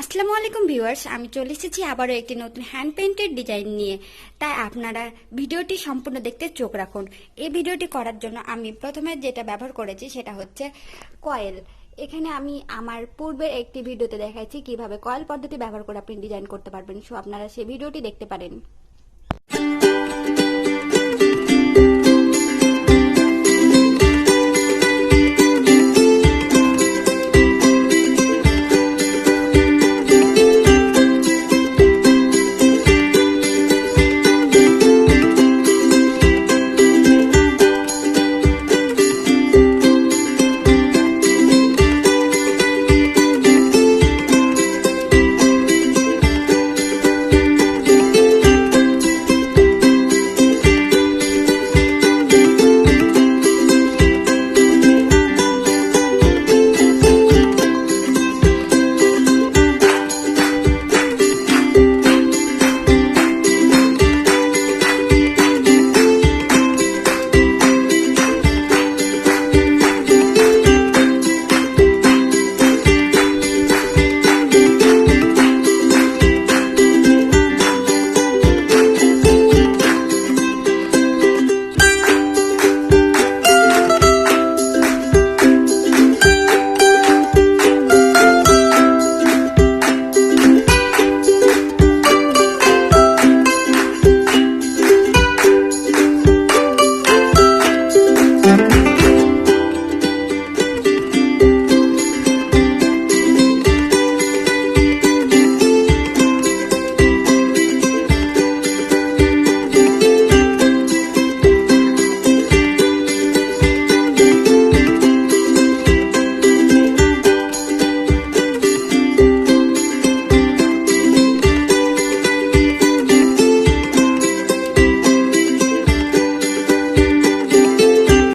আসসালামু আলাইকুম ভিউয়ার্স, আমি চলে এসেছি আবারও একটি নতুন হ্যান্ড পেইন্টেড ডিজাইন নিয়ে। তাই আপনারা ভিডিওটি সম্পূর্ণ দেখতে চোখ রাখুন। এই ভিডিওটি করার জন্য আমি প্রথমে যেটা ব্যবহার করেছি সেটা হচ্ছে কয়েল। এখানে আমি আমার পূর্বের একটি ভিডিওতে দেখাইছি কিভাবে কয়েল পদ্ধতি ব্যবহার করে আপনি ডিজাইন করতে পারবেন, সো আপনারা সেই ভিডিওটি দেখতে পারেন।